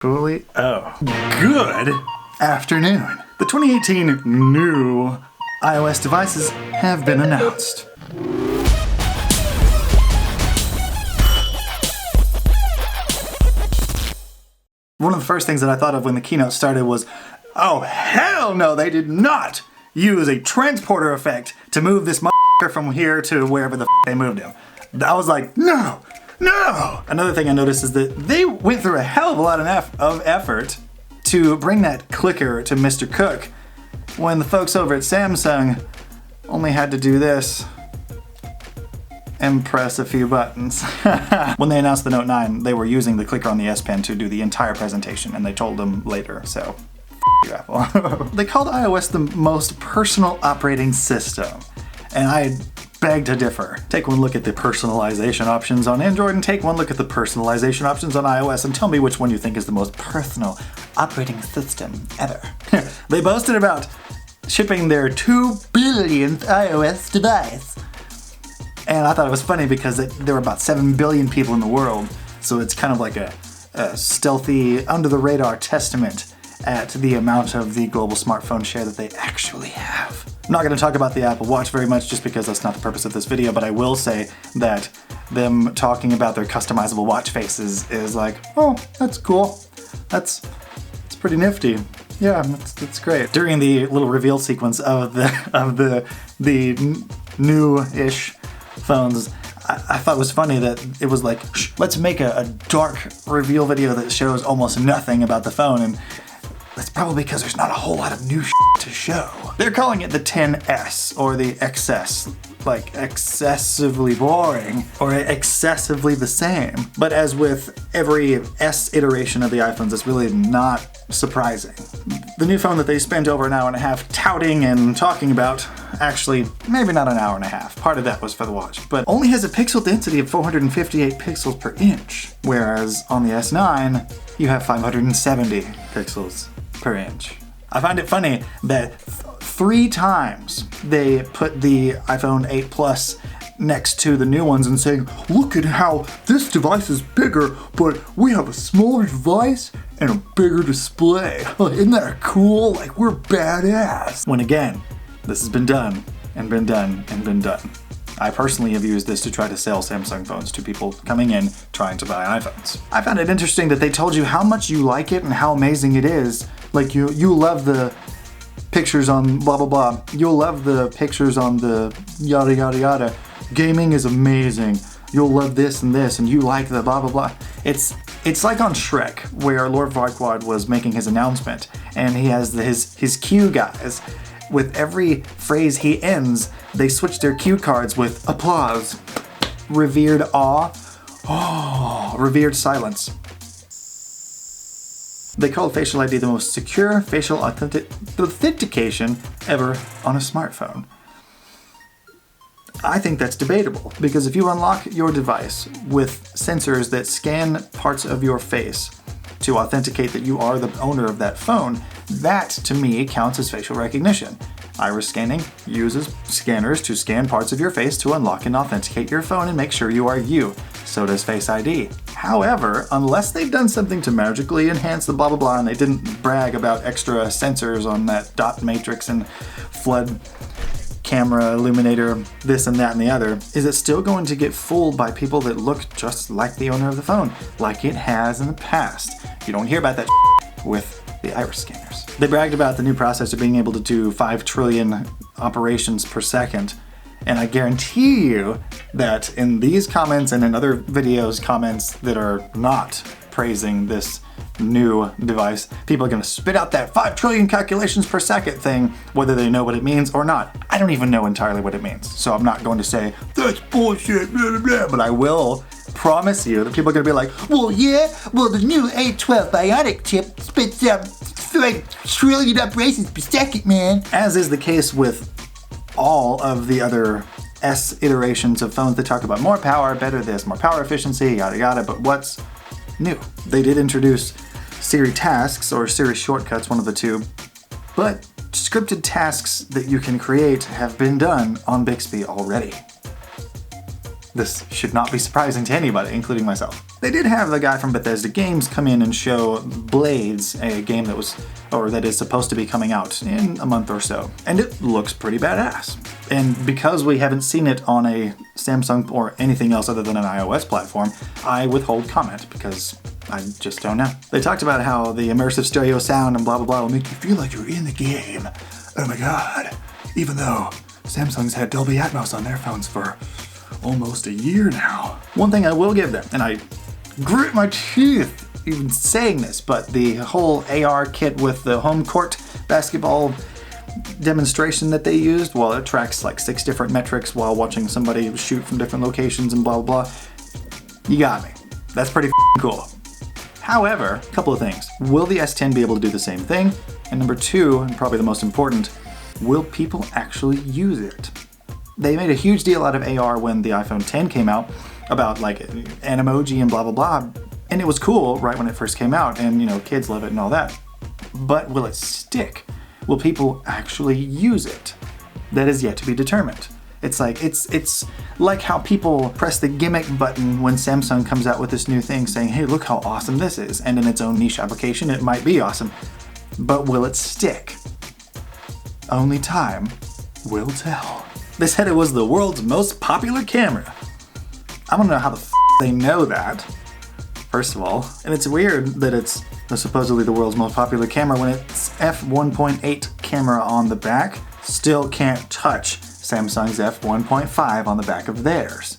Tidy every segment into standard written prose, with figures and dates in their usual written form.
Good afternoon. The 2018 new iOS devices have been announced. One of the first things that I thought of when the keynote started was, oh hell no, they did not use a transporter effect to move this motherfucker from here to wherever the they moved him. I was like, no! Another thing I noticed is that they went through a hell of a lot of effort to bring that clicker to Mr. Cook when the folks over at Samsung only had to do this and press a few buttons. When they announced the Note 9, they were using the clicker on the S Pen to do the entire presentation, and they told them later, so you, Apple. They called iOS the most personal operating system, and I beg to differ. Take one look at the personalization options on Android and take one look at the personalization options on iOS and tell me which one you think is the most personal operating system ever. They boasted about shipping their 2 billionth iOS device. And I thought it was funny because there were about 7 billion people in the world, so it's kind of like a stealthy, under-the-radar testament at the amount of the global smartphone share that they actually have. I'm not going to talk about the Apple Watch very much just because that's not the purpose of this video, but I will say that them talking about their customizable watch faces is like, oh, that's cool. It's pretty nifty. Yeah, it's great. During the little reveal sequence of the new-ish phones, I thought it was funny that it was like, let's make a dark reveal video that shows almost nothing about the phone, and that's probably because there's not a whole lot of new to show. They're calling it the XS or the XS, like excessively boring or excessively the same. But as with every S iteration of the iPhones, it's really not surprising. The new phone that they spent over an hour and a half touting and talking about, actually, maybe not an hour and a half. Part of that was for the watch, but only has a pixel density of 458 pixels per inch, whereas on the S9, you have 570 pixels per inch. I find it funny that 3 times they put the iPhone 8 Plus next to the new ones and saying, look at how this device is bigger, but we have a smaller device and a bigger display. Isn't that cool? Like, we're badass. When again, this has been done and been done and been done. I personally have used this to try to sell Samsung phones to people coming in trying to buy iPhones. I found it interesting that they told you how much you like it and how amazing it is. Like, you love the pictures on blah blah blah. You'll love the pictures on the yada yada yada. Gaming is amazing. You'll love this and this, and you like the blah blah blah. It's like on Shrek, where Lord Farquaad was making his announcement, and he has his cue guys. With every phrase he ends, they switch their cue cards with applause, revered awe, revered silence. They called Facial ID the most secure facial authentication ever on a smartphone. I think that's debatable, because if you unlock your device with sensors that scan parts of your face to authenticate that you are the owner of that phone, that to me counts as facial recognition. Iris scanning uses scanners to scan parts of your face to unlock and authenticate your phone and make sure you are you. So does Face ID. However, unless they've done something to magically enhance the blah blah blah and they didn't brag about extra sensors on that dot matrix and flood camera, illuminator, this and that and the other, is it still going to get fooled by people that look just like the owner of the phone, like it has in the past? You don't hear about that with the iris scanners. They bragged about the new processor being able to do 5 trillion operations per second, and I guarantee you that in these comments and in other videos comments that are not praising this new device, people are going to spit out that 5 trillion calculations per second thing, whether they know what it means or not. I don't even know entirely what it means, so I'm not going to say, that's bullshit, blah, blah, blah, but I will promise you that people are going to be like, well, yeah, well, the new A12 Bionic chip spits out 5 trillion operations per second, man. As is the case with all of the other S iterations of phones that talk about more power, better this, more power efficiency, yada yada, but what's new? They did introduce Siri tasks or Siri shortcuts, one of the two, but scripted tasks that you can create have been done on Bixby already. This should not be surprising to anybody, including myself. They did have the guy from Bethesda Games come in and show Blades, a game that is supposed to be coming out in a month or so. And it looks pretty badass. And because we haven't seen it on a Samsung or anything else other than an iOS platform, I withhold comment because I just don't know. They talked about how the immersive stereo sound and blah blah blah will make you feel like you're in the game. Oh my god. Even though Samsung's had Dolby Atmos on their phones for almost a year now. One thing I will give them, and I grit my teeth even saying this, but the whole AR kit with the home court basketball demonstration that they used, well, it tracks like 6 different metrics while watching somebody shoot from different locations and blah blah blah. You got me. That's pretty cool. However, a couple of things. Will the S10 be able to do the same thing? And number 2, and probably the most important, will people actually use it? They made a huge deal out of AR when the iPhone X came out about like an emoji and blah blah blah, and it was cool right when it first came out, and you know, kids love it and all that. But will it stick? Will people actually use it? That is yet to be determined. It's like how people press the gimmick button when Samsung comes out with this new thing saying, hey, look how awesome this is, and in its own niche application it might be awesome, but will it stick? Only time will tell. They said it was the world's most popular camera. I don't know how the they know that, first of all. And it's weird that it's supposedly the world's most popular camera when its f1.8 camera on the back still can't touch Samsung's f1.5 on the back of theirs.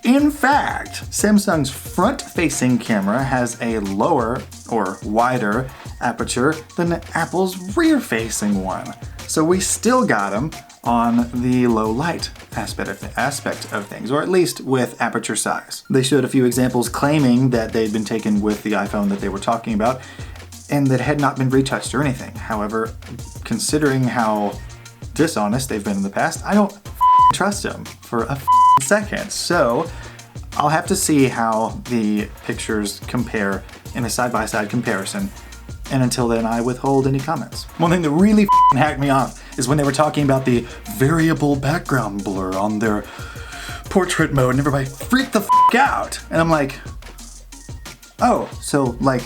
In fact, Samsung's front-facing camera has a lower or wider aperture than Apple's rear-facing one. So we still got them on the low light aspect of things, or at least with aperture size. They showed a few examples claiming that they'd been taken with the iPhone that they were talking about and that had not been retouched or anything. However, considering how dishonest they've been in the past, I don't trust them for a second. So I'll have to see how the pictures compare in a side-by-side comparison. And until then, I withhold any comments. One thing that really hacked me off is when they were talking about the variable background blur on their portrait mode, and everybody freaked the out. And I'm like, oh, so like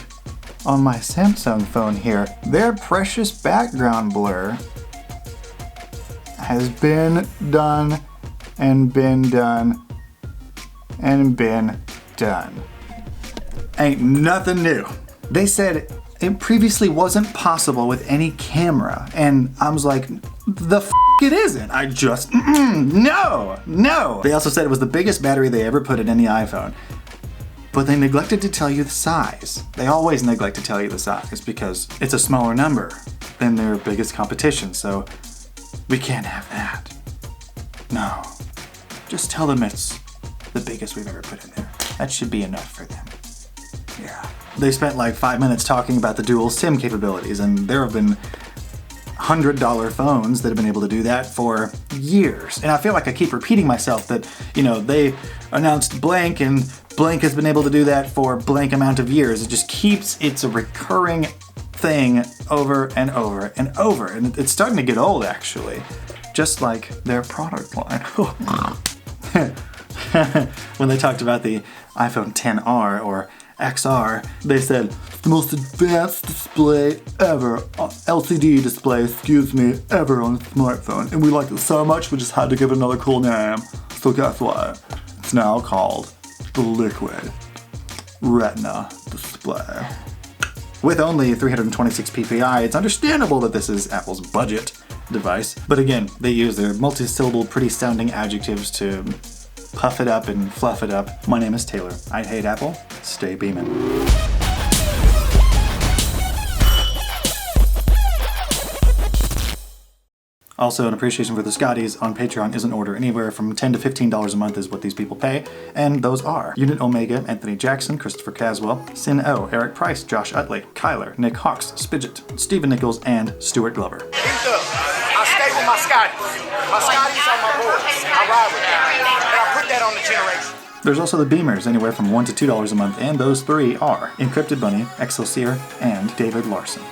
on my Samsung phone here, their precious background blur has been done and been done and been done. Ain't nothing new. They said it previously wasn't possible with any camera, and I was like, the it isn't. I just, no. They also said it was the biggest battery they ever put in any iPhone, but they neglected to tell you the size. They always neglect to tell you the size because it's a smaller number than their biggest competition, so we can't have that. No, just tell them it's the biggest we've ever put in there. That should be enough for them. Yeah. They spent like 5 minutes talking about the dual SIM capabilities, and there have been $100 phones that have been able to do that for years. And I feel like I keep repeating myself that, you know, they announced blank and blank has been able to do that for blank amount of years. It just keeps, it's a recurring thing over and over and over. And it's starting to get old, actually, just like their product line. When they talked about the iPhone XR or XR, they said, the most advanced display ever, LCD display, ever on a smartphone. And we liked it so much, we just had to give it another cool name. So guess what? It's now called the Liquid Retina display. With only 326 ppi, it's understandable that this is Apple's budget device. But again, they use their multi-syllable, pretty sounding adjectives to puff it up and fluff it up. My name is Taylor. I hate Apple. Stay beaming. Also, an appreciation for the Scotties on Patreon is an order anywhere from $10 to $15 a month is what these people pay, and those are Unit Omega, Anthony Jackson, Christopher Caswell, Sin O, Eric Price, Josh Utley, Kyler, Nick Hawks, Spidget, Stephen Nichols, and Stuart Glover. I stay with my Scotties. My Scotties are my boys. I ride with them. And I put that on the generation. There's also the Beamers, anywhere from $1 to $2 a month, and those three are Encrypted Bunny, Excelsior, and David Larson.